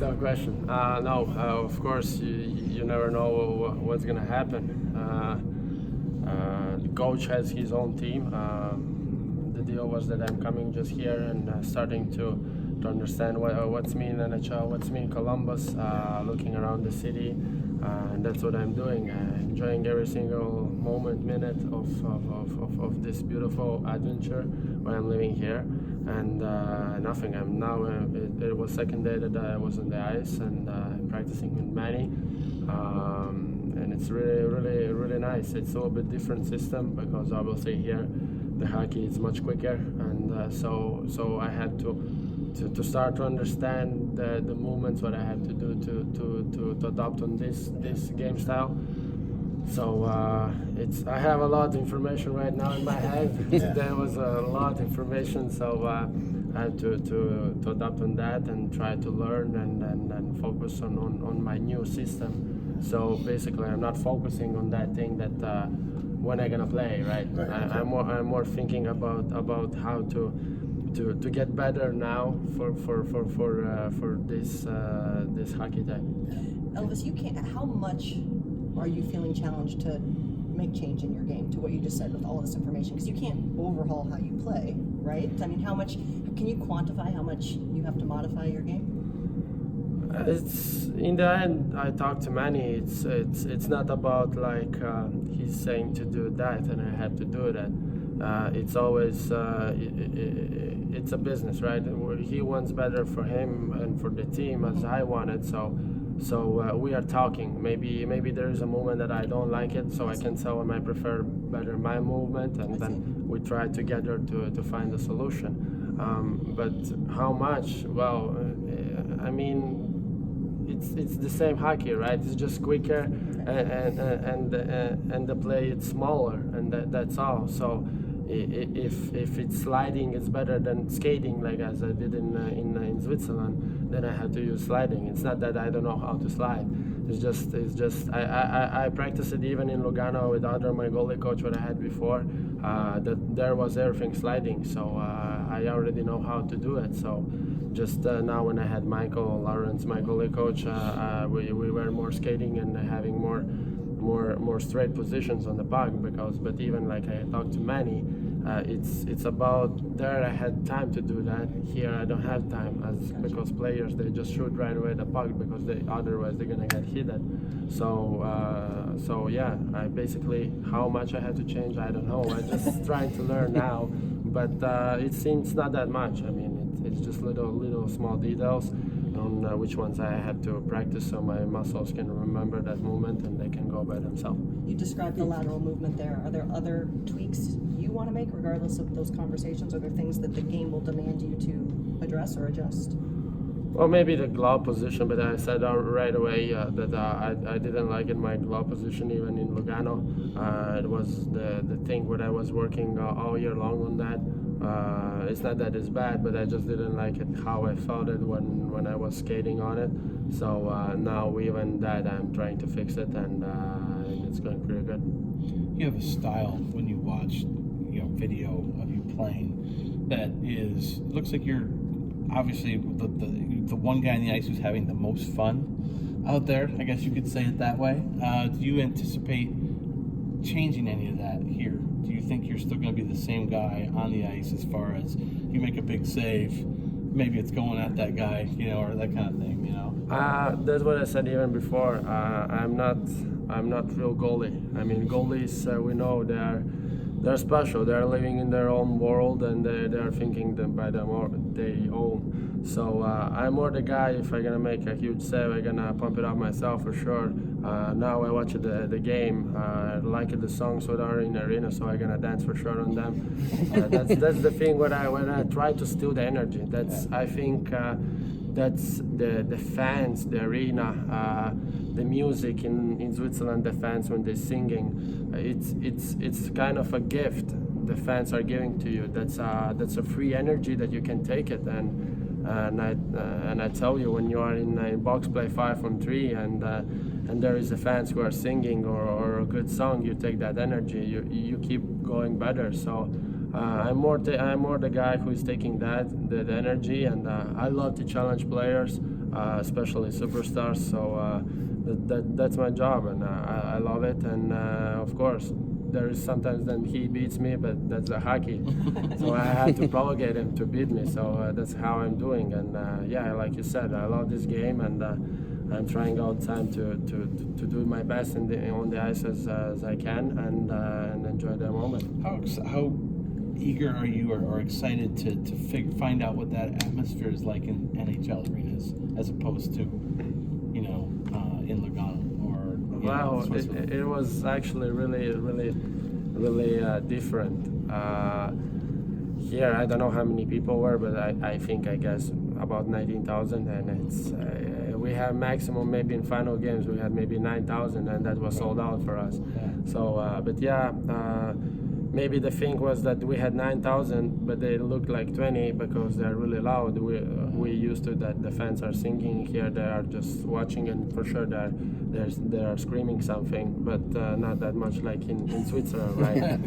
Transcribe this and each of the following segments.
tough question. No, of course, you never know what's going to happen. The coach has his own team. The deal was that I'm coming just here and starting to understand what's me in NHL, what's me in Columbus, looking around the city, and that's what I'm doing. Enjoying every single minute of this beautiful adventure where I'm living here. And nothing. I'm now. It was second day that I was on the ice and practicing with Manny, and it's really nice. It's a little bit different system because obviously here the hockey is much quicker, and so I had to start to understand the movements, what I had to do to adopt on this game style. So I have a lot of information right now in my head. There was a lot of information, so I had to adapt on that and try to learn and focus on my new system. So basically, I'm not focusing on that thing that when I'm gonna play, right? I'm more thinking about how to get better now for this hockey time. Elvis, you can't. How much are you feeling challenged to make change in your game to what you just said with all this information? Because you can't overhaul how you play, right? I mean, how much can you quantify how much you have to modify your game? It's in the end. I talked to Manny. It's not about like he's saying to do that and I have to do that. It's always it's a business, right? He wants better for him and for the team as I wanted. So we are talking. Maybe there is a movement that I don't like it, so I can tell him I prefer better my movement, and then we try together to find a solution. But how much? Well, I mean, it's the same hockey, right? It's just quicker, and the play it's smaller, and that's all. So if it's sliding, it's better than skating, like as I did in Switzerland. Then I had to use sliding. It's not that I don't know how to slide. It's just I practiced it even in Lugano with my goalie coach what I had before. That there was everything sliding, so I already know how to do it. So just now when I had Michael Lawrence, my goalie coach, we were more skating and having more straight positions on the puck but even like I talked to Manny, it's about there I had time to do that. Here I don't have time because players they just shoot right away the puck because otherwise they're gonna get hit. So yeah, I basically how much I had to change I don't know. I'm just trying to learn now, but it seems not that much. I mean it's just little small details on which ones I have to practice so my muscles can remember that movement and they can go by themselves. You described the lateral movement there. Are there other tweaks you want to make regardless of those conversations? Are there things that the game will demand you to address or adjust? Well, maybe the glove position, but I said right away that I didn't like it, my glove position even in Lugano. It was the thing where I was working all year long on that. It's not that it's bad, but I just didn't like it how I felt it when I was skating on it. So now even that I'm trying to fix it, and it's going pretty good. You have a style when you watch video of you playing that looks like you're obviously the one guy on the ice who's having the most fun out there. I guess you could say it that way. Do you anticipate changing any of that here? Do you think you're still going to be the same guy on the ice as far as you make a big save, maybe it's going at that guy, or that kind of thing, That's what I said even before. I'm not real goalie. I mean, goalies we know they're special. They're living in their own world and they're thinking by their own. So I'm more the guy. If I'm gonna make a huge save, I'm gonna pump it up myself for sure. Now I watch the game. I like the songs that are in the arena, so I'm gonna dance for sure on them. That's the thing when I try to steal the energy. I think that's the fans, the arena, the music in Switzerland. The fans when they're singing, it's kind of a gift the fans are giving to you. That's a free energy that you can take it and I tell you, when you are in box play 5-on-3 and there is a fans who are singing or a good song, you take that energy, you keep going better. So I'm more the guy who is taking the energy, and I love to challenge players. especially superstars. So that's my job, and I love it. And of course, there is sometimes then he beats me, but that's the hockey. So I have to provoke him to beat me. So that's how I'm doing. And yeah, like you said, I love this game, and I'm trying all the time to do my best on the ice as I can, and enjoy the moment. How eager are you or excited to find out what that atmosphere is like in NHL arenas as opposed to, in Lugano or? Wow, it was actually really different. Here, I don't know how many people were, but I guess about 19,000, and it's we have maximum maybe in final games we had maybe 9,000, and that was sold out for us. Yeah. So, but yeah. Maybe the thing was that we had 9,000, but they looked like 20 because they're really loud. We used to that the fans are singing here. They are just watching, and for sure they are screaming something, but not that much like in Switzerland, right?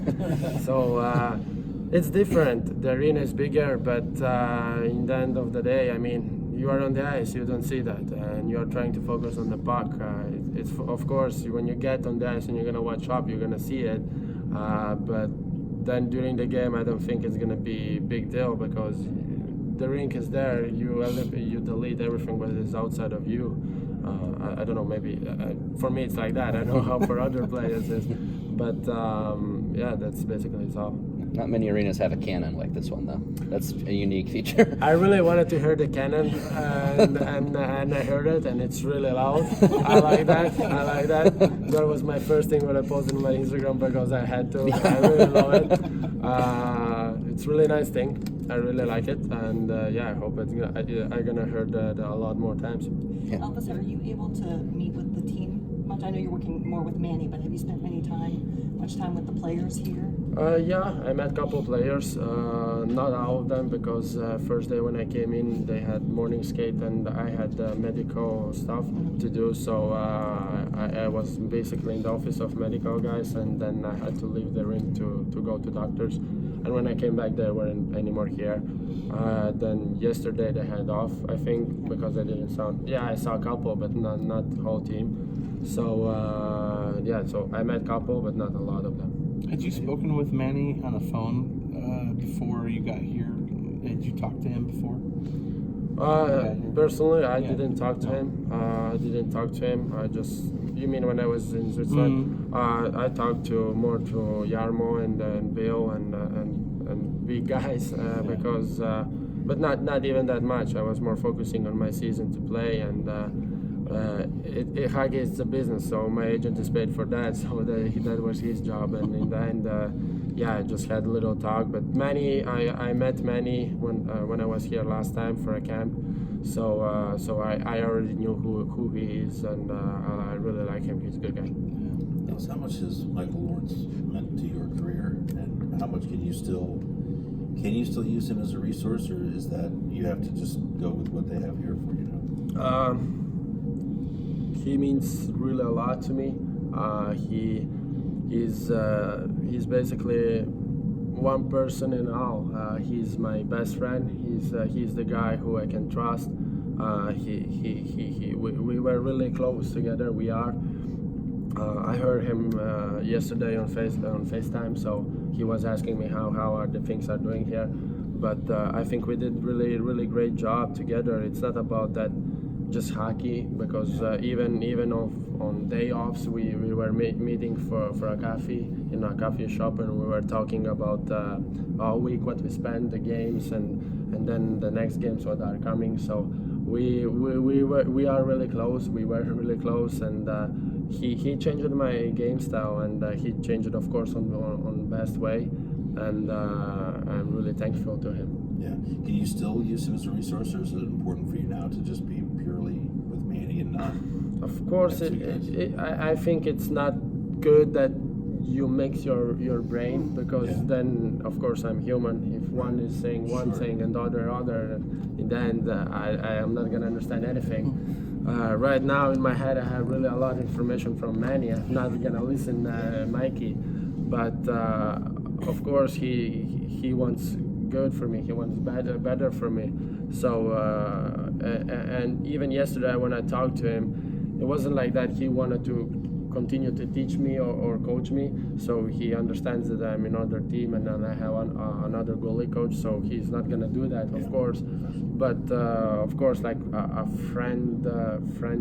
So it's different. The arena is bigger, but in the end of the day, I mean, you are on the ice, you don't see that, and you are trying to focus on the puck. It's of course when you get on the ice and you're gonna watch up, you're gonna see it. But then during the game, I don't think it's gonna be a big deal because the rink is there. You delete everything that is outside of you. I don't know. Maybe for me it's like that. I don't know how for other players is, but yeah, that's basically it's all. Not many arenas have a cannon like this one, though. That's a unique feature. I really wanted to hear the cannon, and I heard it, and it's really loud. I like that. That was my first thing when I posted on my Instagram because I had to. I really love it. It's really nice thing. I really like it, and yeah, I hope I'm gonna hear that a lot more times. Yeah. Elvis, are you able to meet with the team much? I know you're working more with Manny, but have you spent much time with the players here? Yeah, I met a couple players, not all of them because first day when I came in they had morning skate and I had medical stuff to do, so I was basically in the office of medical guys, and then I had to leave the rink to go to doctors, and when I came back they weren't anymore here. Then yesterday they had off, I think, because I didn't I saw a couple but not the whole team, so yeah, so I met a couple but not a lot of them. Had you spoken with Manny on the phone before you got here? Did you talk to him before? Personally, I didn't talk to him. I just, you mean when I was in Switzerland? I talked more to Jarmo and Bill and big guys because, but not even that much. I was more focusing on my season to play, and hockey is a business, so my agent is paid for that, so that was his job, and in the end, yeah, I just had a little talk. But Manny, I met Manny when I was here last time for a camp, so I already knew who he is, and I really like him. He's a good guy. How much has Michael Lawrence meant to your career, and how much can you still use him as a resource, or is that you have to just go with what they have here for you now? He means really a lot to me. He's basically one person in all. He's my best friend. He's the guy who I can trust. We were really close together. We are. I heard him yesterday on FaceTime, so he was asking me how are the things are doing here. But I think we did really great job together. It's not about that just hockey, because even on day offs we were meeting for a coffee in a coffee shop, and we were talking about all week what we spent, the games, and then the next games what are coming. So we are really close. We were really close, and he changed my game style, and he changed it, of course, on the best way, and I'm really thankful to him. Yeah. Can you still use him as a resource, or is it important for you now to just be purely with Manny and not? Of course, I think it's not good that you mix your brain, because then, of course, I'm human. If one is saying one thing and the other, in the end, I am not going to understand anything. Right now, in my head, I have really a lot of information from Manny. I'm not going to listen Mikey. But, of course, he wants good for me. He wants better for me. So and even yesterday when I talked to him, it wasn't like that he wanted to continue to teach me or coach me. So he understands that I'm in another team and then I have another goalie coach. So he's not gonna do that, of course. But of course, like a friend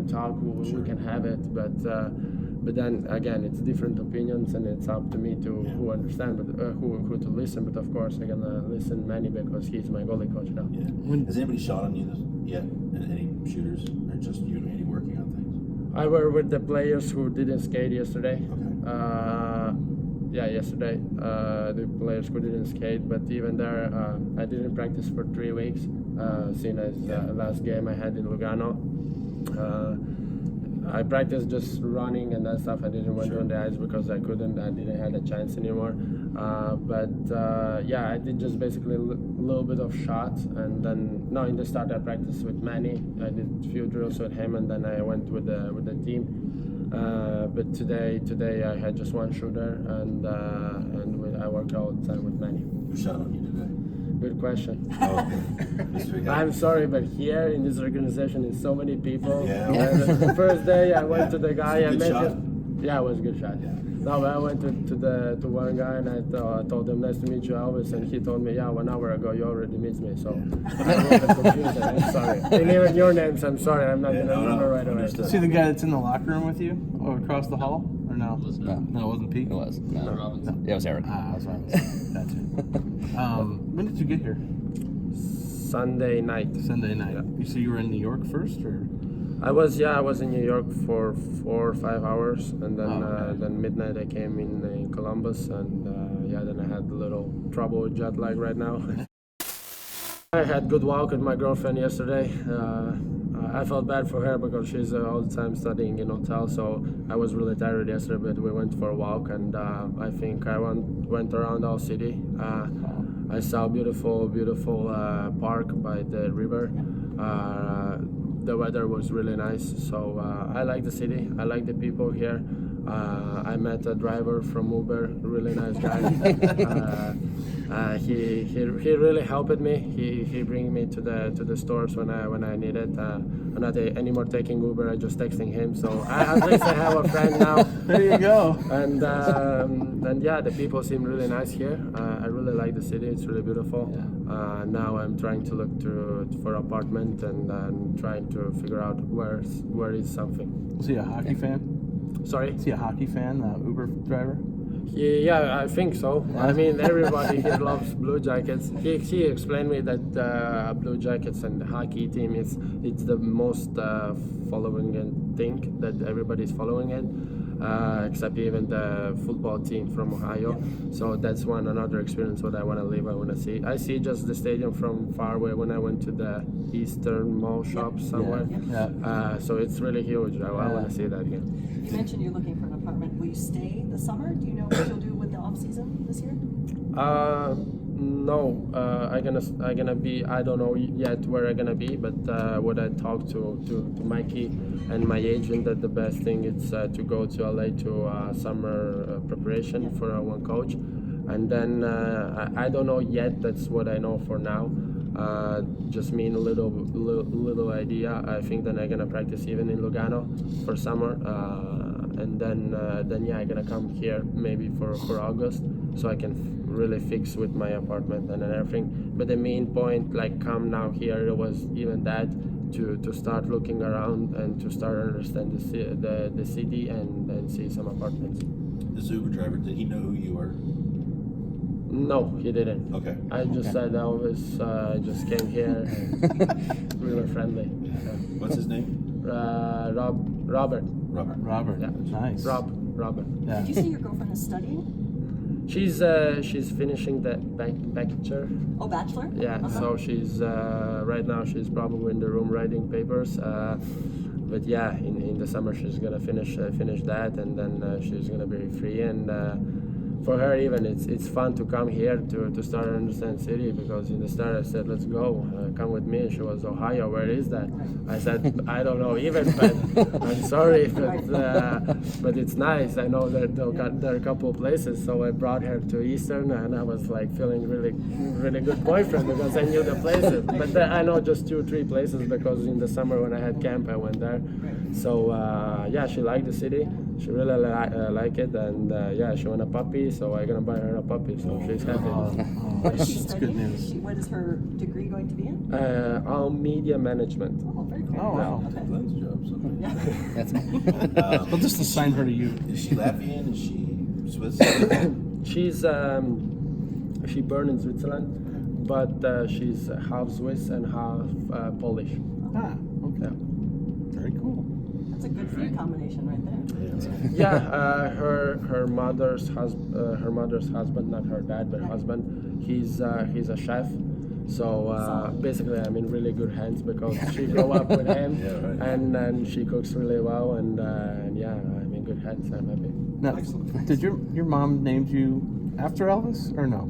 talk, we can have it. But then again, it's different opinions, and it's up to me to who understand, but who to listen. But of course, I'm gonna listen Manny because he's my goalie coach now. Yeah. Has anybody shot on you yet? Any shooters, or just you and Manny working on things? I were with the players who didn't skate yesterday. Okay. Yesterday the players who didn't skate, but even there, I didn't practice for 3 weeks. Since last game I had in Lugano. I practiced just running and that stuff. I didn't went on the ice because I couldn't. I didn't have a chance anymore. I did just basically a little bit of shots, and then in the start I practiced with Manny. I did a few drills with him, and then I went with the team. But today I had just one shooter, and I worked out with Manny. Who shot on you today? Good question. Oh, okay. I'm sorry, but here in this organization is so many people. Yeah. And the first day I went to the guy, I Good met shot? him. Yeah, it was a good shot. Yeah. No, but I went to one guy and I told him, nice to meet you, Elvis, and he told me, 1 hour ago you already met me. So I'm a little bit confused. I'm sorry. And even your names, I'm sorry, I'm not gonna remember right away. Understood. See the guy that's in the locker room with you across the hall, or no? No. No, it wasn't Pete. It was. No. Yeah, it was Eric. Ah, that's right. Gotcha. When did you get here? Sunday night. Sunday night. Yeah. You see, you were in New York first, or? I was in New York for 4 or 5 hours, and then then midnight I came in Columbus, and then I had a little trouble with jet lag right now. I had good walk with my girlfriend yesterday. I felt bad for her because she's all the time studying in hotel, so I was really tired yesterday. But we went for a walk, and I think I went around our city. I saw a beautiful park by the river. The weather was really nice, so I like the city. I like the people here. I met a driver from Uber, really nice guy. He really helped me. He bring me to the stores when I need it. I'm not anymore taking Uber. I just texting him. So at least I have a friend now. There you go. And the people seem really nice here. I really like the city. It's really beautiful. Yeah. Now I'm trying to look for apartment and trying to figure out where is something. Was he a hockey fan? Sorry? Is he a hockey fan, the Uber driver? Yeah, I think so. I mean, everybody here loves Blue Jackets. He explained me that Blue Jackets and the hockey team it's the most following thing that everybody's following it, except even the football team from Ohio. So that's another experience what I want to live. I want to see. I see just the stadium from far away when I went to the Eastern Mall shop somewhere. Yeah. So it's really huge. I want to see that again. You mentioned you're looking for an apartment. Will you stay the summer? Do you know what you'll do with the off season this year? No, I'm gonna be. I don't know yet where I'm gonna be, but what I talked to Mikey and my agent, that the best thing is to go to LA to summer preparation for one coach, and then I don't know yet. That's what I know for now. Just mean a little idea. I think then I'm gonna practice even in Lugano for summer, and then I'm gonna come here maybe for August, so I can really fix with my apartment and everything. But the main point, like come now here, it was even that to start looking around and to start understand the city and see some apartments. This Uber driver, did he know who you were? No, he didn't. Okay. I just said Elvis. I just came here. And we were friendly. What's his name? Robert. Robert. Yeah. Nice. Robert. Yeah. Did you say your girlfriend is studying? She's finishing the bachelor. Oh, bachelor? Yeah. So she's right now she's probably in the room writing papers. But yeah, in the summer she's gonna finish that, and then she's gonna be free. And for her even it's fun to come here to start Understand City, because in the start I said let's go, come with me, and she was, Ohio, where is that? I said I don't know even, but I'm sorry, but it's nice. I know that there are a couple of places, so I brought her to Eastern, and I was like feeling really good boyfriend because I knew the places. But I know just 2-3 places because in the summer when I had camp I went there. So yeah, she liked the city. She really like it, and yeah, she want a puppy, so I'm gonna buy her a puppy. So she's happy. What is she That's studying? good news. What is her degree going to be in? All media management. Oh, very cool. Oh, wow. Okay. Glenn's job. So. Yeah. That's We'll just assign her to you. Is she Latvian? Is she Swiss? She's she born in Switzerland, but she's half Swiss and half Polish. Ah, okay. Very cool. That's a good food combination right there. Yeah, her mother's husband, not her dad, but husband. He's a chef. So basically, I'm in really good hands because she grew up with him, Yeah, right. and she cooks really well, and yeah, I'm in good hands. I'm happy. Now, did your mom named you after Elvis or no?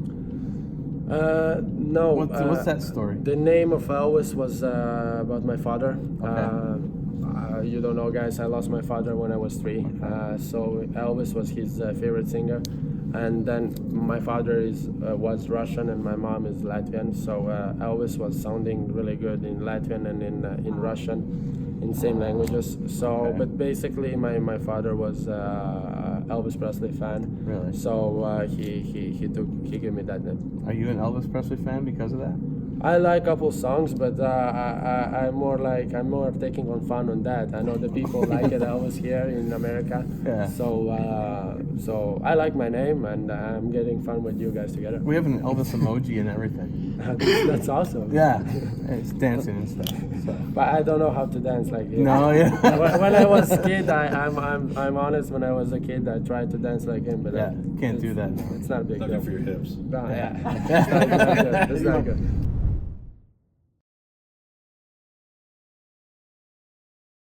No. What's that story? The name of Elvis was about my father. Okay. You don't know, guys, I lost my father when I was 3. So Elvis was his favorite singer. And then my father was Russian and my mom is Latvian. So Elvis was sounding really good in Latvian and in Russian, in same languages. So, Okay. but basically my father was Elvis Presley fan. Really? So he gave me that name. Are you an Elvis Presley fan because of that? I like a couple songs, but I'm more taking on fun on that. I know the people like it. I was here in America, Yeah. so I like my name, and I'm getting fun with you guys together. We have an Elvis emoji and everything. That's awesome. Yeah, it's dancing and stuff. So. But I don't know how to dance like him. No, yeah. When I was a kid, I'm honest. When I was a kid, I tried to dance like him, but Yeah, can't do that. It's not a big Not deal. good for your hips. No, yeah. It's not good. It's not good.